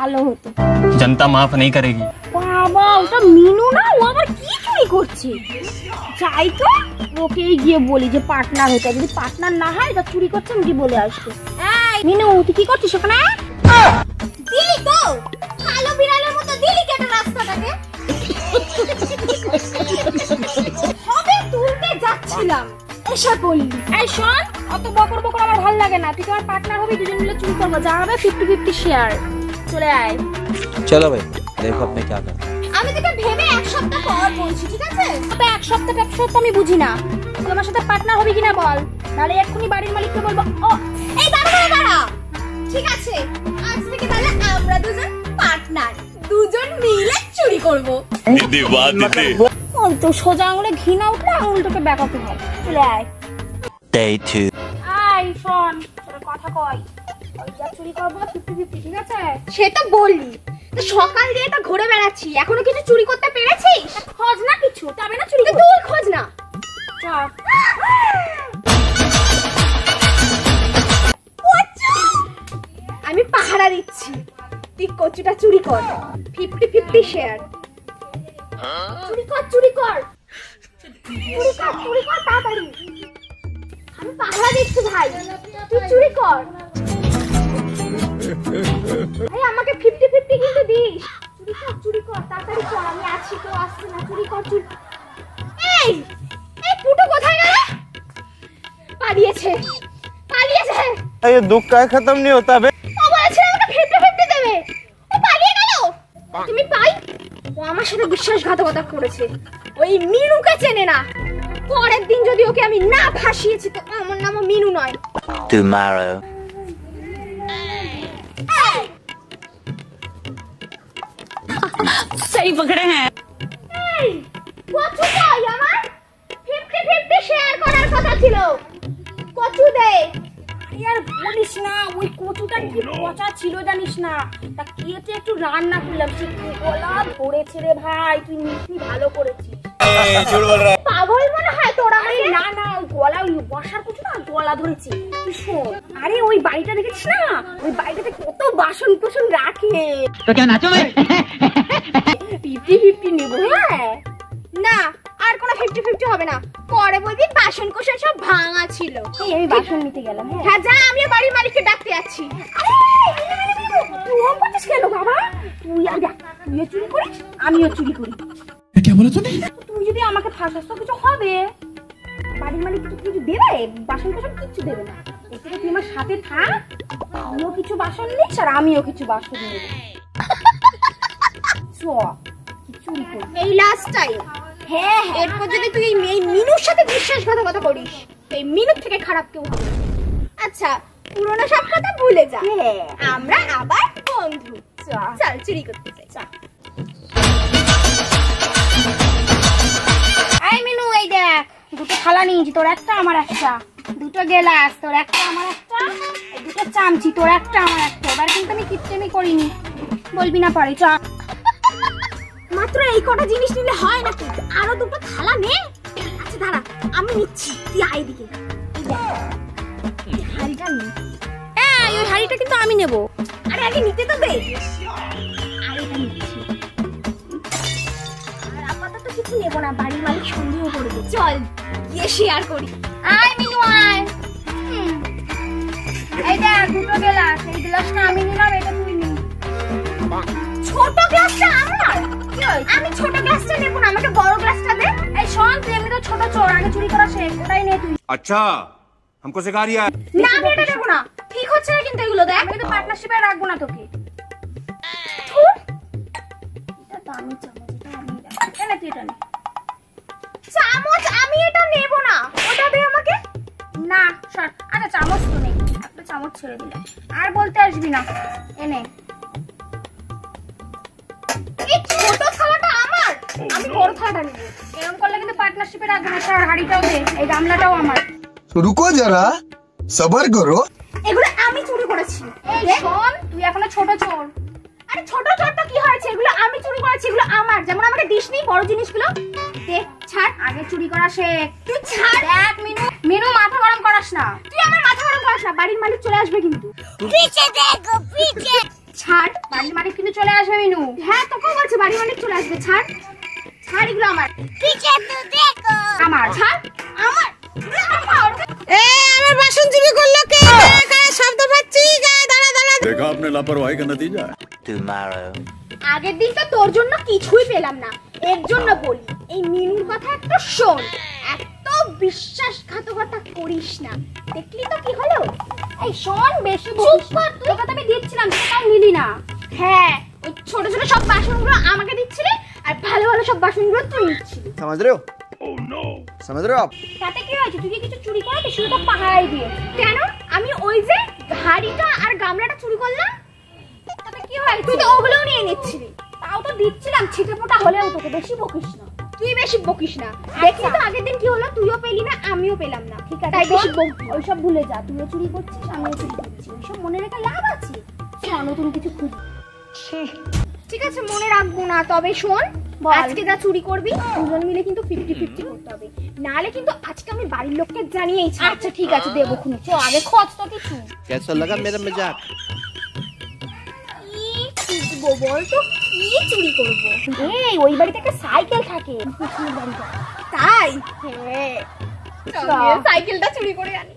ভালো হতো। जनता माफ नहीं करेगी। বাবা ওটা মিনু না, ও আবার কি চুরি করছে? যাই তো ওকেই গিয়ে বলি যে পার্টনার হতে, যদি পার্টনার না হয় এটা চুরি করছে আমি বলে আসবো। এই মিনু তুই কি করছিস ওখানে? দিলি তো কালো বিড়ালের মতো দিলি কেটে রাস্তাটাকে। হবে তুলতে যাচ্ছিলাম এসে বললি। এই শোন, অত বকর বকর আমার ভালো লাগে না। তুই তোমার পার্টনার হবি, দুজন মিলে চুরি করবো। যা হবে 50-50 শেয়ার। চলে আয়। চলো ভাই দেখো আপনি কি করতে। আমি তোকে ভেবে এক সপ্তাহ পর বলছি, ঠিক আছে? তবে এক সপ্তাহ আমি বুঝি না। তুই আমার সাথে পার্টনার হবি কিনা বল, নাহলে এক্ষুনি বাড়ির মালিককে বলবো। ও এই দাঁড়া, ঠিক আছে আজ থেকে তাহলে আমরা দুজন পার্টনার, দুজন মিলে চুরি করবো। দিদি বাহ দিদি। ওই তো সোজা আঙুলে ঘি না উঠলে আঙুলটাকে বেঁকাতে হয়। চলে আয়। Day 2 আয় শোন, তোর কথা কই। ওই যা চুরি করবো 50-50, ঠিক আছে? সে তো বললি, তো সকাল দিয়ে তো ঘুরে বেড়াচ্ছি, এখনো কিছু চুরি করতে পেরেছিস? খোঁজ না কিছু, তবে না চুরি করতে। তুই খোঁজ না। চল। আমি পাহারা দিচ্ছি, তুই কচুটা চুরি কর। 50-50 শেয়ার। চুরি কর তাড়াতাড়ি। আমি পাহারা দিচ্ছি ভাই, তুই চুরি কর। ভাই আমাকে 50-50 কিন্তু দিস। চুরি কর তাড়াতাড়ি কর, আমি আছি, কেউ আসছে না। চুরি কর। এই পুটু কোথায় গেল? পালিয়েছে। ये दुख का खत्म नहीं होता बे। ও বলেছে আমাকে 50-50 দেবে, ও পালিয়ে গেল। তুমি পাই, ও আমার সাথে বিশ্বাসঘাতকতা করেছে। ওই মিনুকে চেনে না। পরের দিন যদি ওকে আমি না ফাঁসিয়েছি তো আমার নামও মিনু নয়। Tomorrow सही पकड़े हैं। এই কচু কই আমার? 50-50 শেয়ার করার কথা ছিল। কচু দে। আর বলিস না, ওই কচুটা কি পচা ছিল জানিস না? তা কেটে একটু রান্না করলাম, সে গলা ধরেছে রে ভাই। তুই মিষ্টি ভালো করেছিস। পাগল মনে হয় তোরা? না ওই গলা, ওই বসার কচু না গলা ধরেছে। তুই শোন, আরে ওই বাড়িটা দেখেছিস না? ওই বাড়িটাতে কত বাসন কুসন রাখে। तो क्या नाचो मैं? 50-50 নেবো। হ্যাঁ না, আর কোনো 50-50 হবে না। পরে বলবি বাসন কোসন সব ভাঙা ছিল। এই আমি বাসন নিতে গেলাম। হ্যাঁ যা, আমি বাড়ির মালিককে ডাকতে যাচ্ছি। তুই করছিস কেন বাবা? তুইও চুরি করিস, আমিও চুরি করি। তুই যদি আমাকে ফাঁসাস তো কিছু হবে। বাড়ির মালিক তো কিছু দেবে? বাসন কোসন কিচ্ছু দেবে না। এতে তুই আমার সাথে থাক, তুইও কিছু বাসন নিস আর আমিও কিছু বাসন নেব। চুরি করি এই লাস্ট টাইম। হ্যাঁ এরপর যদি তুই এই মিনুর সাথে বিশ্বাসঘাতকতা করিস, এই মিনুর থেকে খারাপ কেউ হবে। আচ্ছা পুরোনো সব কথা ভুলে যা, আমরা আবার বন্ধু। চল চুরি করতে যাই। চল। এই মিনু এই দেখ, দুটো থালা নিয়েছি, তোর একটা আমার একটা। দুটো গ্লাস, তোর একটা আমার একটা। দুটো চামচি, তোর একটা আমার একটা। এবার কিন্তু আমি কিপটেমি করিনি, বলবি না পরে। চল। মাত্র এই কটা জিনিস নিলে হয় নাকি? আরো দুটো থালা নে। আচ্ছা দাঁড়া, আমি নিচ্ছি, তুই আয় দিকে। হাড়িটা নি। ওই হাড়িটা কিন্তু আমি নেব। আরে আগে নিতে তো দে। হাড়িটা নিচ্ছি। আর আপাতত কিছু নেব না, বাড়ির মালিক সন্দেহ করবে। চল গিয়ে শেয়ার করি। আয় মিনু আয়। এই দেখ দুটো গ্লাস, এই গ্লাসটা আমি নিলাম, এটা তুই নি। ছোট গ্লাসটা আমার? আমি ছোট গ্লাসটা নেব না, আমাকে বড় গ্লাসটা দে। এই শোন, তুই এমনি তো ছোট চোর, আগে চুরি করা শেখ, ওটাই নে তুই। अच्छा हमको सिखा रिया है। না আমি এটা নেব না, ঠিক হচ্ছে না কিন্তু এগুলো। দেখ আমি তো পার্টনারশিপে রাখবো না তোকে। এটা দামি চামচ, এটা আমি রাখবো। কেন তুই এটা নে। চামচ আমি এটা নেব না, ওটা দে আমাকে। না সর। আরে চামচ তো নেই, একটা চামচ ছেড়ে দিলাম। আর বলতে আসবি না, এনে। এই ছোট থালাটা আমার, আমি বড় থালাটা নেব। এরকম করলে কিন্তু পার্টনারশিপে রাখবো না। সর, হাড়িটাও দে, এই গামলাটাও আমার। रुको जरा सबर करो। এগুলো আমি চুরি করেছি। এই শোন, তুই এখনো ছোট চোর। আরে ছোট চোরটা কি হয়েছে? এগুলো আমি চুরি করেছি, এগুলো আমার। যেমন আমাকে দিসনি বড় জিনিসগুলো। দে ছাড়, আগে চুরি করা শেখ। তুই ছাড়। দেখ মিনু মাথা গরম করাস না। তুই আমার মাথা গরম করাস না, বাড়ির মালিক চলে আসবে কিন্তু। পিছে দেখো পিছে। ছাড়, বাড়ির মালিক কিন্তু চলে আসবে মিনু। হ্যাঁ তোকেও বলছে বাড়ির মালিক চলে আসবে। ছাড় ছাড়, এগুলো আমার। আমার ছাড়, আমার আমার বাসন চুরি করলো কে? গায়ে শব্দ পাচ্ছি, গায়ে দাঁড়া দাঁড়া। देखा आपने लापरवाही का नतीजा है। আগের দিন তো তোর জন্য কিছুই পেলাম না, এর জন্য বলি এই মিনুর কথা একটু শোন। এত বিশ্বাসঘাতকতা করিস না, দেখলি তো কি হলো। এই শোন, বেশি চুপ কর, তোর কথা আমি দিচ্ছিলাম, সেটাও নিলি না। হ্যাঁ, ওই ছোট ছোট সব বাসনগুলো আমাকে দিচ্ছিলি, আর ভালো ভালো সব বাসনগুলো তুই নিচ্ছিলি। समझ रहे हो? समझ रहे हो आप? তাতে কি হয়েছে? তুই কি কিছু চুরি করেছিস? শুধু তো পাহাড়াই দিয়ে। কেন? আমি ওই যে হাড়িটা আর গামলাটা চুরি করলাম, তাতে কি হয়? তুই তো ওগুলোও নিয়ে নিচ্ছিলি। তাও তো দিচ্ছিলাম, ছিটে ফোটা হলেও। তোকে বেশি বকিস না, তুই বেশি বকিস না। দেখলি তো আগের দিন কি হলো, তুইও পেলি না আমিও পেলাম না। ঠিক আছে, তাই বেশি ওইসব ভুলে যা। তুইও চুরি করছিস, আমিও চুরি করছি, ওইসব মনে রেখে লাভ আছে? চল নতুন কিছু খুঁজি। ঠিক আছে, মনে রাখবো না। তবে শোন, আজকে যা চুরি করবি দুজন মিলে কিন্তু 50-50 করতে হবে, নাহলে কিন্তু আজকে আমি বাড়ির লোককে জানিয়েই ছাড়ব। আচ্ছা ঠিক আছে, দেবো খুনি। চল আগে খোঁজ তো কিছু। कैसा लगा मेरा मजाक? কি খুঁজবো বল তো, কি চুরি করবো? এই ওই বাড়িতে একটা সাইকেল থাকে, পিছনের বাড়িটা। তাই? হ্যাঁ, চল সাইকেলটা চুরি করে আনি।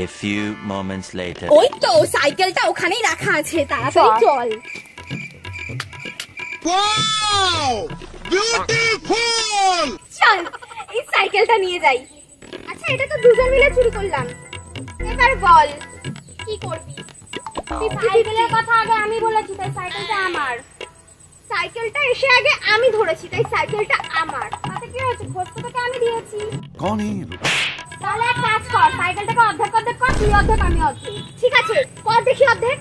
A few moments later. ওই তো সাইকেলটা ওখানেই রাখা আছে, তাড়াতাড়ি চল। চল এই সাইকেলটা নিয়ে যাই। আচ্ছা, এটা তো দুজন মিলে চুরি করলাম, এবার বল কি করবি? সাইকেলের কথা আগে আমি বলেছি, তাই সাইকেলটা আমার। সাইকেলটা এসে আগে আমি ধরেছি, তাই সাইকেলটা আমার। তাতে কি হয়েছে? খোঁজ তো তোকে আমি দিয়েছি। कौन है ये लोग? তাহলে এক কাজ কর, সাইকেলটাকে অর্ধেক অর্ধেক কর, তুই অর্ধেক আমি অর্ধেক। ঠিক আছে, কর দেখি অর্ধেক।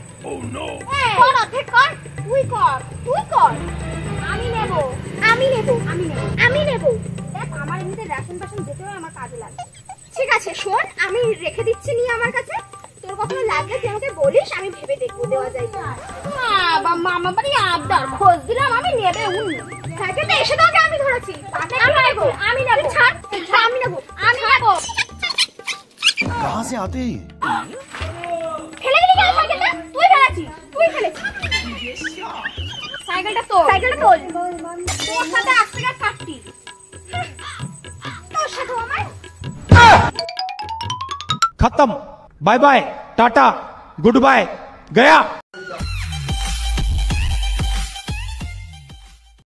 কর অর্ধেক, কর। তুই কর, তুই কর। আমি নেব, আমি নেব, আমি নেব, আমি নেব। দেখ, আমার এমনিতে রেশন পেশন যেতে হয়, আমার কাজে লাগে। ঠিক আছে শোন, আমি রেখে দিচ্ছি নিয়ে আমার কাছে। তোর কখনো লাগলে তুই আমাকে বলিস, আমি ভেবে দেখবো দেওয়া যায় কিনা। বাবা, মামা বাড়ি আবদার, খোঁজ দিলাম, আমি নেবে। সাইকেলটা এসে তো আগে আমি ধরেছি, আমি নেব, আমি নেব। ছাড়, আমি নেব, আমি নেব। कहाँ से आते हैं ये? ফেলে দিলি কেন সাইকেলটা? তুই ফেলেছিস, তুই ফেলেছিস। সাইকেলটা তোল, সাইকেলটা তোল। তোর সাথে আজ থেকে কাটতি, তোর সাথে আমার। खत्म, bye bye, tata, goodbye, गया।